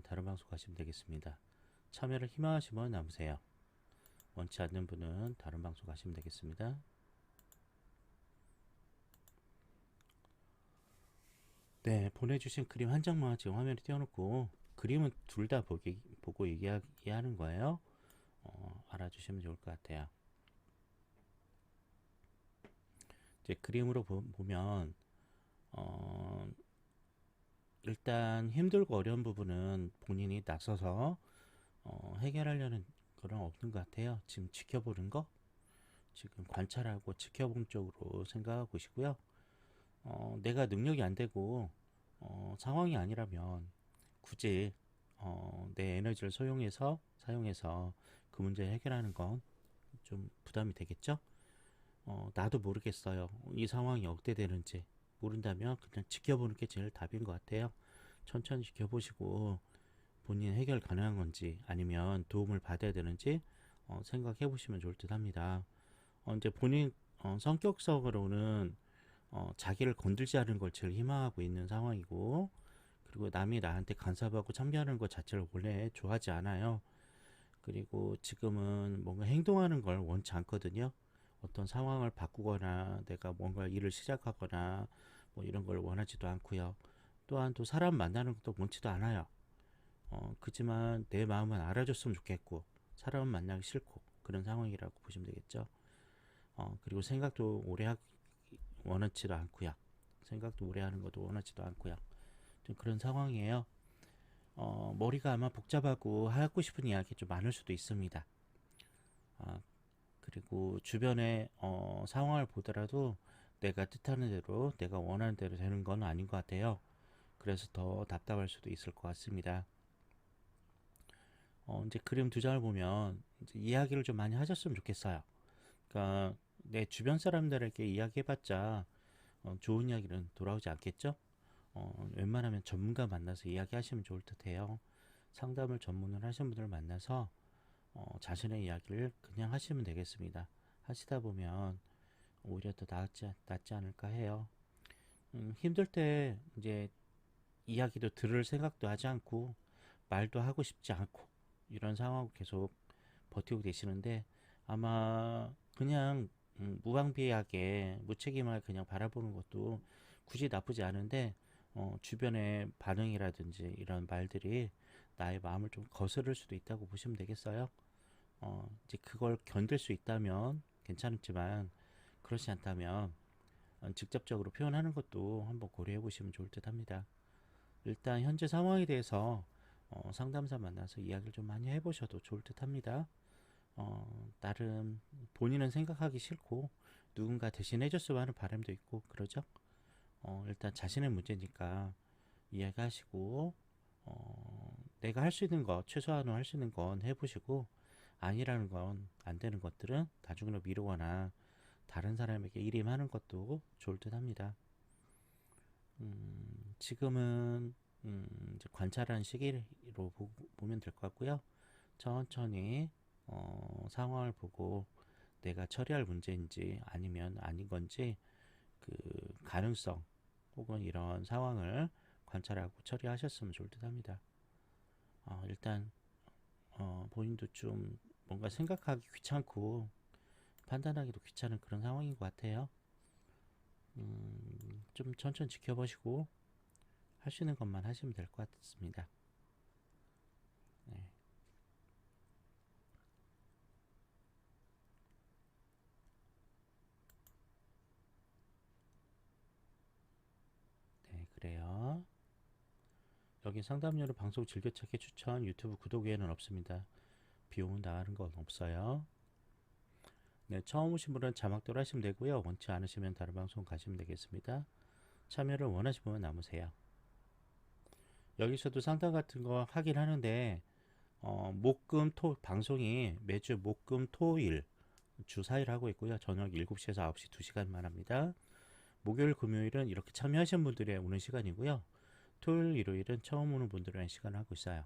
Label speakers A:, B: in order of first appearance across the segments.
A: 다른 방송 가시면 되겠습니다. 참여를 희망하시면 남으세요. 원치 않는 분은 다른 방송 가시면 되겠습니다. 네, 보내주신 그림 한 장만 지금 화면에 띄워놓고 그림은 둘 다 보고 얘기하는 거예요. 알아주시면 좋을 것 같아요. 이제 그림으로 보면 일단 힘들고 어려운 부분은 본인이 나서서 해결하려는 그런 없는 것 같아요. 지금 지켜보는 거, 지금 관찰하고 지켜본 쪽으로 생각하고 계시고요. 내가 능력이 안 되고 상황이 아니라면 굳이 내 에너지를 사용해서 그 문제를 해결하는 건 좀 부담이 되겠죠? 나도 모르겠어요. 이 상황이 어떻게 되는지 모른다면 그냥 지켜보는 게 제일 답인 것 같아요. 천천히 지켜보시고 본인 해결 가능한 건지 아니면 도움을 받아야 되는지 생각해 보시면 좋을 듯 합니다. 이제 본인 성격적으로는 자기를 건들지 않은 걸 제일 희망하고 있는 상황이고, 그리고 남이 나한테 간섭하고 참견하는 것 자체를 원래 좋아하지 않아요. 그리고 지금은 뭔가 행동하는 걸 원치 않거든요. 어떤 상황을 바꾸거나 내가 뭔가 일을 시작하거나 뭐 이런 걸 원하지도 않고요. 또한 또 사람 만나는 것도 원치도 않아요. 그지만 내 마음은 알아줬으면 좋겠고 사람은 만나기 싫고 그런 상황이라고 보시면 되겠죠. 그리고 생각도 오래 하기 원하지도 않고요. 생각도 오래 하는 것도 원하지도 않고요. 좀 그런 상황이에요. 머리가 아마 복잡하고 하고 싶은 이야기 좀 많을 수도 있습니다. 그리고 주변의 상황을 보더라도 내가 뜻하는 대로 내가 원하는 대로 되는 건 아닌 것 같아요. 그래서 더 답답할 수도 있을 것 같습니다. 이제 그림 두 장을 보면 이제 이야기를 좀 많이 하셨으면 좋겠어요. 그러니까 내 주변 사람들에게 이야기해봤자 좋은 이야기는 돌아오지 않겠죠? 웬만하면 전문가 만나서 이야기하시면 좋을 듯해요. 상담을 전문을 하신 분들 만나서 자신의 이야기를 그냥 하시면 되겠습니다. 하시다 보면 오히려 더 낫지 않을까 해요. 힘들 때 이제 이야기도 들을 생각도 하지 않고 말도 하고 싶지 않고 이런 상황을 계속 버티고 계시는데 아마 그냥 무방비하게 무책임하게 그냥 바라보는 것도 굳이 나쁘지 않은데 주변의 반응이라든지 이런 말들이 나의 마음을 좀 거스를 수도 있다고 보시면 되겠어요. 이제 그걸 견딜 수 있다면 괜찮지만 그렇지 않다면 직접적으로 표현하는 것도 한번 고려해 보시면 좋을 듯 합니다. 일단 현재 상황에 대해서 상담사 만나서 이야기를 좀 많이 해보셔도 좋을 듯 합니다. 나름 본인은 생각하기 싫고 누군가 대신 해줬으면 하는 바람도 있고 그러죠. 일단 자신의 문제니까 이야기하시고 내가 할 수 있는 것 최소한으로 할 수 있는 건 해보시고 아니라는 건 안 되는 것들은 나중으로 미루거나 다른 사람에게 일임하는 것도 좋을 듯 합니다. 지금은 이제 관찰하는 시기로 보면 될 것 같고요. 천천히 상황을 보고 내가 처리할 문제인지 아니면 아닌 건지 그 가능성 혹은 이런 상황을 관찰하고 처리하셨으면 좋을 듯 합니다. 일단 본인도 좀 뭔가 생각하기 귀찮고 판단하기도 귀찮은 그런 상황인 것 같아요. 좀 천천히 지켜보시고 할 수 있는 것만 하시면 될 것 같습니다. 네. 네, 그래요. 여기 상담료로 방송 즐겨찾기 추천 유튜브 구독 외에는 없습니다. 비용은 나가는 건 없어요. 네, 처음 오신 분은 자막대로 하시면 되고요. 원치 않으시면 다른 방송 가시면 되겠습니다. 참여를 원하시면 남으세요. 여기서도 상담 같은 거 하긴 하는데 목금토 방송이 매주 목금토일 주 4일 하고 있고요. 저녁 7시에서 9시 2시간만 합니다. 목요일 금요일은 이렇게 참여하신 분들이 오는 시간이고요. 토요일 일요일은 처음 오는 분들의 시간을 하고 있어요.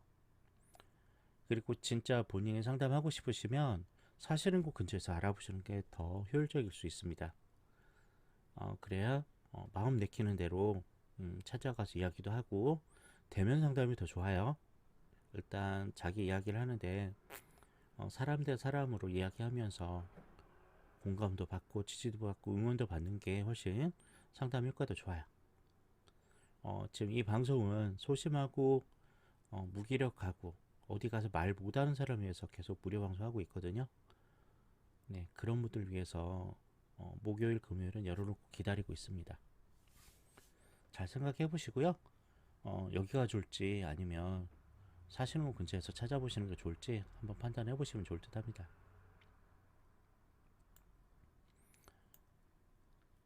A: 그리고 진짜 본인이 상담하고 싶으시면 사시는 곳 근처에서 알아보시는 게 더 효율적일 수 있습니다. 그래야 마음 내키는 대로 찾아가서 이야기도 하고 대면 상담이 더 좋아요. 일단 자기 이야기를 하는데 사람 대 사람으로 이야기하면서 공감도 받고 지지도 받고 응원도 받는 게 훨씬 상담 효과도 좋아요. 지금 이 방송은 소심하고 무기력하고 어디 가서 말 못하는 사람을 위해서 계속 무료 방송하고 있거든요. 네, 그런 분들 위해서 목요일 금요일은 열어놓고 기다리고 있습니다. 잘 생각해 보시고요. 여기가 좋을지 아니면 사시는 곳 근처에서 찾아보시는 게 좋을지 한번 판단해 보시면 좋을 듯 합니다.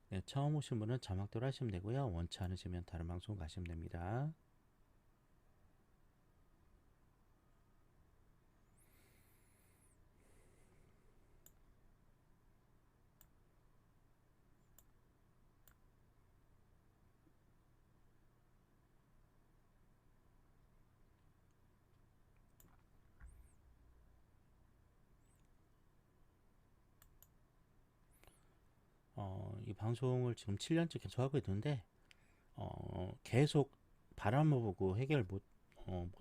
A: 네, 처음 오신 분은 자막대로 하시면 되고요. 원치 않으시면 다른 방송 가시면 됩니다. 이 방송을 지금 7년째 계속 하고 있는데 계속 바람을 보고 해결 못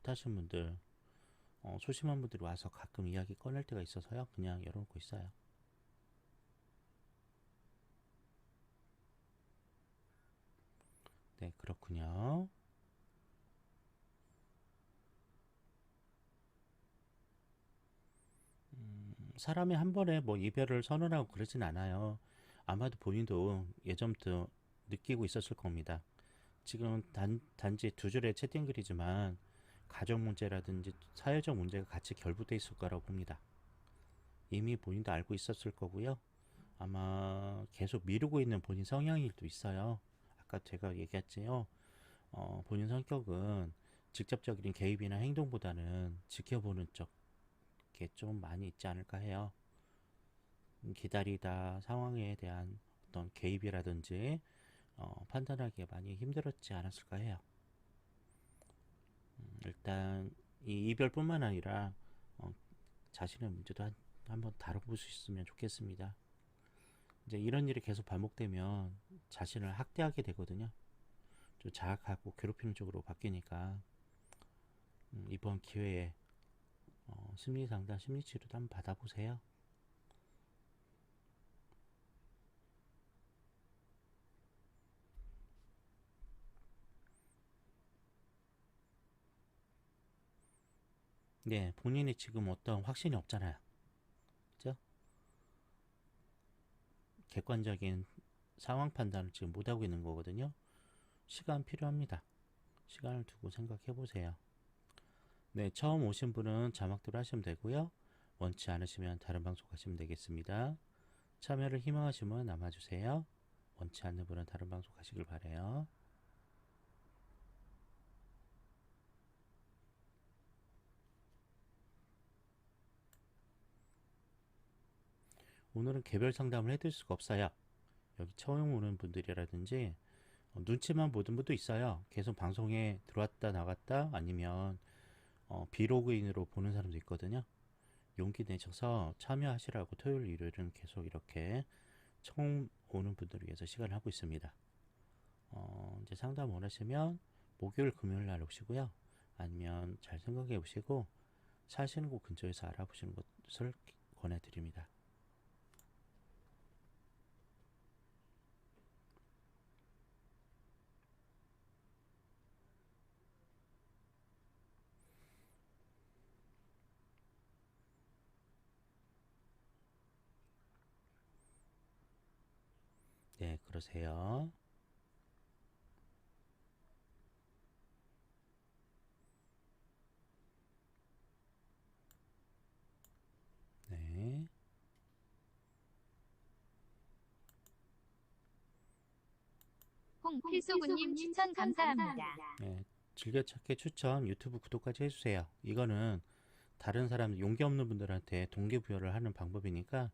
A: 하신 분들, 소심한 분들이 와서 가끔 이야기 꺼낼 때가 있어서요. 그냥 열어놓고 있어요. 네, 그렇군요. 사람이 한 번에 뭐 이별을 선언하고 그러진 않아요. 아마도 본인도 예전부터 느끼고 있었을 겁니다. 지금 단지 두 줄의 채팅글이지만 가정 문제라든지 사회적 문제가 같이 결부돼 있을 거라고 봅니다. 이미 본인도 알고 있었을 거고요. 아마 계속 미루고 있는 본인 성향일 도 있어요. 아까 제가 얘기했지요. 본인 성격은 직접적인 개입이나 행동보다는 지켜보는 쪽에 좀 많이 있지 않을까 해요. 기다리다 상황에 대한 어떤 개입이라든지 판단하기가 많이 힘들었지 않았을까 해요. 일단 이 이별뿐만 아니라 어, 자신의 문제도 한번 다뤄볼 수 있으면 좋겠습니다. 이제 이런 일이 계속 반복되면 자신을 학대하게 되거든요. 좀 자학하고 괴롭히는 쪽으로 바뀌니까 이번 기회에 심리 상담, 심리 치료도 한번 받아보세요. 네, 본인이 지금 어떤 확신이 없잖아요. 그죠? 객관적인 상황 판단을 지금 못하고 있는 거거든요. 시간 필요합니다. 시간을 두고 생각해 보세요. 네, 처음 오신 분은 자막대로 하시면 되고요. 원치 않으시면 다른 방송 가시면 되겠습니다. 참여를 희망하시면 남아주세요. 원치 않는 분은 다른 방송 가시길 바래요. 오늘은 개별 상담을 해드릴 수가 없어요. 여기 처음 오는 분들이라든지 눈치만 보던 분도 있어요. 계속 방송에 들어왔다 나갔다 아니면 비로그인으로 보는 사람도 있거든요. 용기 내셔서 참여하시라고 토요일 일요일은 계속 이렇게 처음 오는 분들을 위해서 시간을 하고 있습니다. 이제 상담 원하시면 목요일 금요일 날 오시고요. 아니면 잘 생각해 보시고 사시는 곳 근처에서 알아보시는 것을 권해드립니다. 네, 그러세요. 네.
B: 홍필소군님 추천 감사합니다.
A: 네, 즐겨찾기 추천 유튜브 구독까지 해주세요. 이거는 다른 사람 용기 없는 분들한테 동기부여를 하는 방법이니까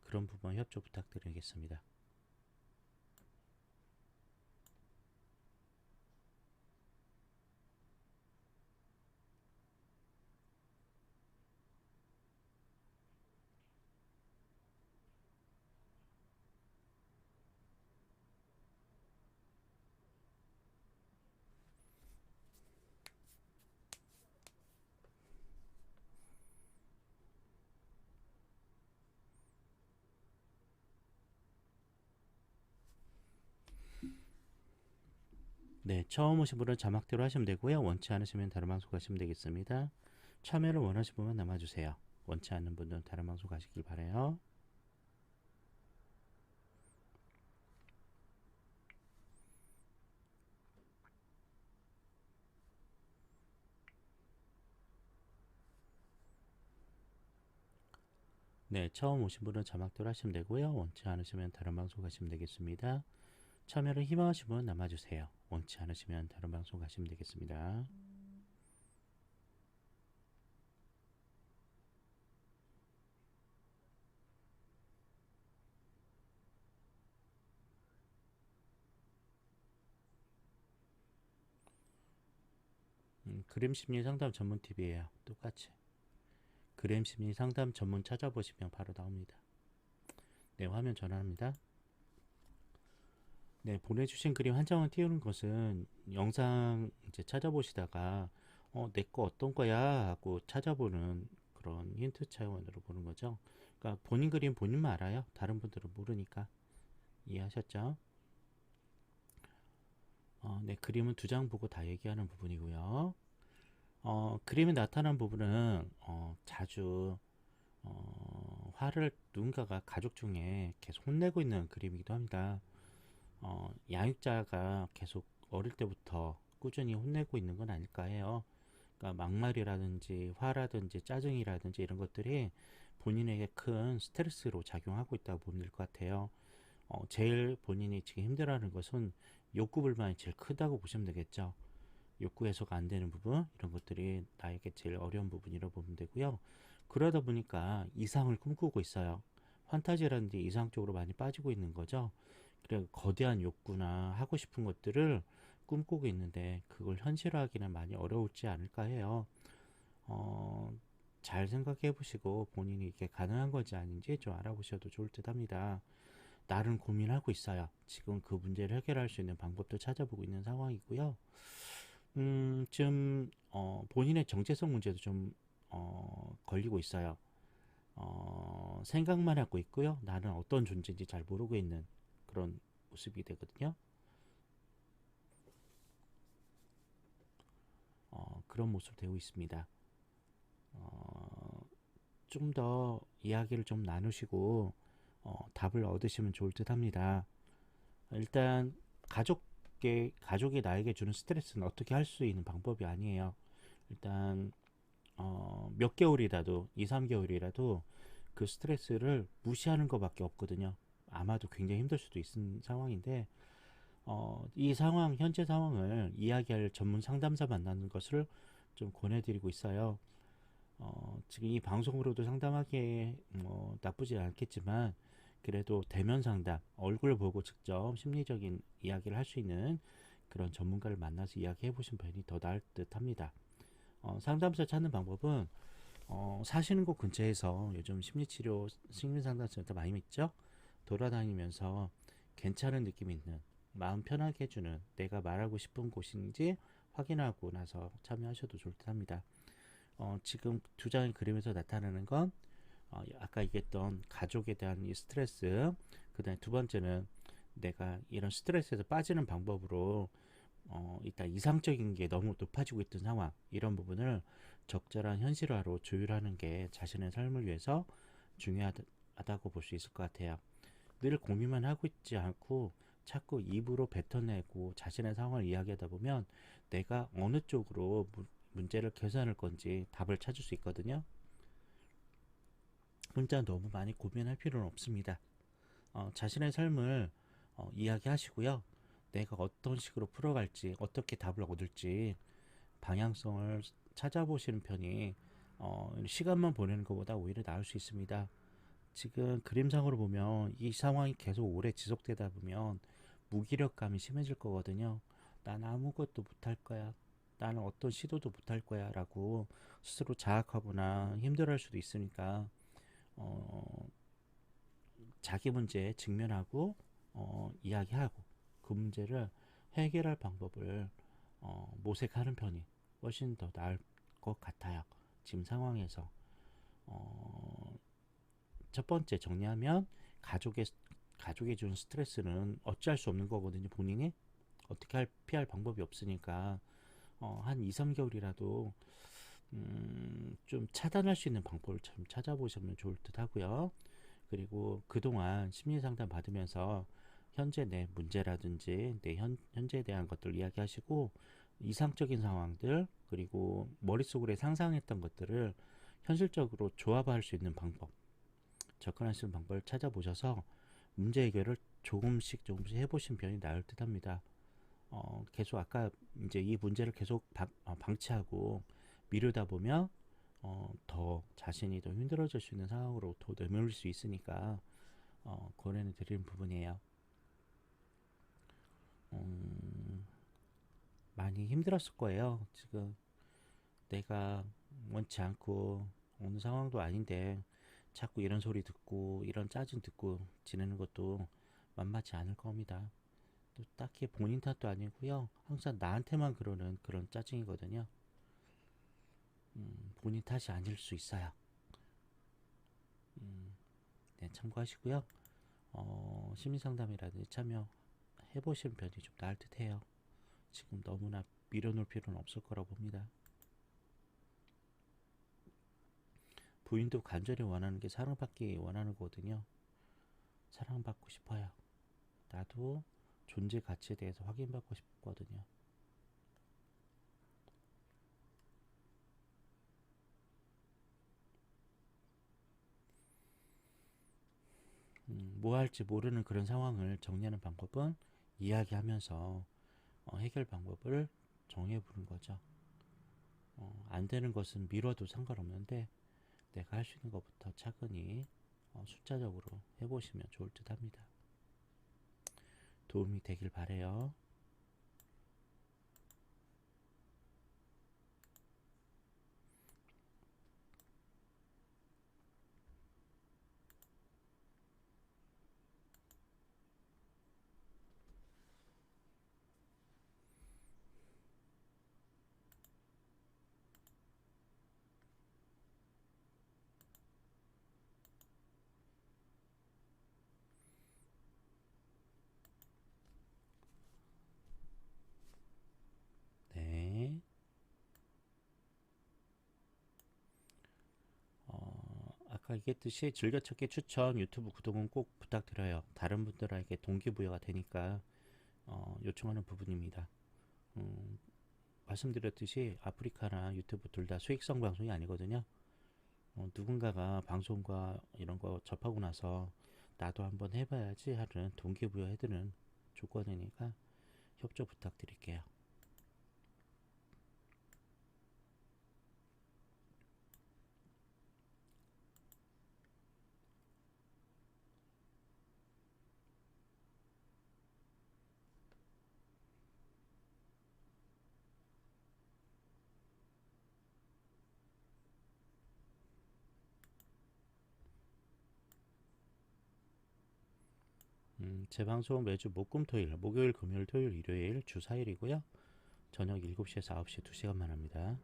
A: 그런 부분 협조 부탁드리겠습니다. 네, 처음 오신 분은 자막대로 하시면 되고요. 원치 않으시면 다른 방송 가시면 되겠습니다. 참여를 원하시는 분만 남아주세요. 원치 않는 분들은 다른 방송 가시길 바라요. 네, 처음 오신 분은 자막대로 하시면 되고요. 원치 않으시면 다른 방송 가시면 되겠습니다. 참여를 희망하시는 분은 남아주세요. 원치 않으시면 다른 방송 가시면 되겠습니다. 그림 심리 상담 전문 팁이에요. 똑같이. 그림 심리 상담 전문 찾아보시면 바로 나옵니다. 네, 화면 전환합니다. 네, 보내주신 그림 한 장을 띄우는 것은 영상 이제 찾아보시다가 내 거 어떤 거야 하고 찾아보는 그런 힌트 차원으로 보는 거죠. 그러니까 본인 그림 본인만 알아요. 다른 분들은 모르니까. 이해하셨죠? 네, 그림은 두 장 보고 다 얘기하는 부분이고요. 그림에 나타난 부분은 자주 화를 누군가가 가족 중에 계속 혼내고 있는 그림이기도 합니다. 양육자가 계속 어릴 때부터 꾸준히 혼내고 있는 건 아닐까 해요. 그러니까 막말이라든지 화라든지 짜증이라든지 이런 것들이 본인에게 큰 스트레스로 작용하고 있다고 보면 될 것 같아요. 제일 본인이 지금 힘들어하는 것은 욕구 불만이 제일 크다고 보시면 되겠죠. 욕구 해소가 안 되는 부분 이런 것들이 나에게 제일 어려운 부분이라고 보면 되고요. 그러다 보니까 이상을 꿈꾸고 있어요. 판타지라든지 이상 쪽으로 많이 빠지고 있는 거죠. 그래 거대한 욕구나 하고 싶은 것들을 꿈꾸고 있는데 그걸 현실화하기는 많이 어려울지 않을까 해요. 어, 잘 생각해 보시고 본인이 이게 가능한 건지 아닌지 좀 알아보셔도 좋을 듯 합니다. 나름 고민하고 있어요. 지금 그 문제를 해결할 수 있는 방법도 찾아보고 있는 상황이고요. 지금 본인의 정체성 문제도 좀 걸리고 있어요. 생각만 하고 있고요. 나는 어떤 존재인지 잘 모르고 있는 그런 모습이 되거든요. 그런 모습 되고 있습니다. 좀 더 이야기를 좀 나누시고 답을 얻으시면 좋을 듯 합니다. 일단 가족이 나에게 주는 스트레스는 어떻게 할 수 있는 방법이 아니에요. 일단 몇 개월이라도 2, 3개월이라도 그 스트레스를 무시하는 것밖에 없거든요. 아마도 굉장히 힘들 수도 있는 상황인데 이 상황 현재 상황을 이야기할 전문 상담사 만나는 것을 좀 권해드리고 있어요. 지금 이 방송으로도 상담하기에 뭐 나쁘지 않겠지만 그래도 대면 상담, 얼굴 보고 직접 심리적인 이야기를 할 수 있는 그런 전문가를 만나서 이야기해 보신 편이 더 나을 듯 합니다. 상담사 찾는 방법은 사시는 곳 근처에서 요즘 심리치료, 심리상담센터 많이 있죠? 돌아다니면서 괜찮은 느낌 있는, 마음 편하게 해주는 내가 말하고 싶은 곳인지 확인하고 나서 참여하셔도 좋을 듯 합니다. 지금 두 장의 그림에서 나타나는 건 아까 얘기했던 가족에 대한 이 스트레스, 그 다음에 두 번째는 내가 이런 스트레스에서 빠지는 방법으로 일단 이상적인 게 너무 높아지고 있던 상황, 이런 부분을 적절한 현실화로 조율하는 게 자신의 삶을 위해서 중요하다고 볼 수 있을 것 같아요. 늘 고민만 하고 있지 않고 자꾸 입으로 뱉어내고 자신의 상황을 이야기하다 보면 내가 어느 쪽으로 문제를 개선할 건지 답을 찾을 수 있거든요. 혼자 너무 많이 고민할 필요는 없습니다. 자신의 삶을 이야기하시고요. 내가 어떤 식으로 풀어갈지, 어떻게 답을 얻을지 방향성을 찾아보시는 편이 시간만 보내는 것보다 오히려 나을 수 있습니다. 지금 그림상으로 보면 이 상황이 계속 오래 지속되다 보면 무기력감이 심해질 거거든요. 난 아무것도 못할 거야. 나는 어떤 시도도 못할 거야. 라고 스스로 자학하거나 힘들어할 수도 있으니까 어, 자기 문제에 직면하고 이야기하고 그 문제를 해결할 방법을 모색하는 편이 훨씬 더 나을 것 같아요. 지금 상황에서 어, 첫 번째 정리하면 가족의 가족이 준 스트레스는 어찌할 수 없는 거거든요. 본인이 어떻게 피할 방법이 없으니까 한 2, 3개월이라도 좀 차단할 수 있는 방법을 좀 찾아보시면 좋을 듯 하고요. 그리고 그동안 심리상담 받으면서 현재 내 문제라든지 내 현재에 대한 것들 이야기하시고 이상적인 상황들 그리고 머릿속으로 상상했던 것들을 현실적으로 조합할 수 있는 방법, 접근할 수 있는 방법을 찾아보셔서 문제 해결을 조금씩 해보신 편이 나을 듯 합니다. 계속 아까 이제 이 문제를 계속 방치하고 미루다 보면 더 자신이 더 힘들어질 수 있는 상황으로 더 내몰릴 수 있으니까 권해는 드리는 부분이에요. 많이 힘들었을 거예요. 지금 내가 원치 않고 어느 상황도 아닌데 자꾸 이런 소리 듣고 이런 짜증 듣고 지내는 것도 만만치 않을 겁니다. 또 딱히 본인 탓도 아니고요. 항상 나한테만 그러는 그런 짜증이거든요. 본인 탓이 아닐 수 있어요. 네, 참고하시고요. 심리상담이라든지 참여해보시는 편이 좀 나을 듯 해요. 지금 너무나 밀어놓을 필요는 없을 거라고 봅니다. 부인도 간절히 원하는 게 사랑받기 원하는 거거든요. 사랑받고 싶어요. 나도 존재 가치에 대해서 확인받고 싶거든요. 뭐 할지 모르는 그런 상황을 정리하는 방법은 이야기하면서 해결 방법을 정해보는 거죠. 안 되는 것은 미뤄도 상관없는데 내가 할 수 있는 것부터 차근히 숫자적으로 해보시면 좋을 듯 합니다. 도움이 되길 바래요. 네. 아까 얘기했듯이 즐겨찾기 추천 유튜브 구독은 꼭 부탁드려요. 다른 분들에게 동기부여가 되니까 요청하는 부분입니다. 음, 말씀드렸듯이 아프리카나 유튜브 둘 다 수익성 방송이 아니거든요. 누군가가 방송과 이런 거 접하고 나서 나도 한번 해봐야지 하는 동기부여 해드는 조건이니까 협조 부탁드릴게요. 제 방송 매주 목금토일, 목요일, 금요일, 토요일, 일요일 주 4일이고요. 저녁 7시에서 9시 2시간만 합니다.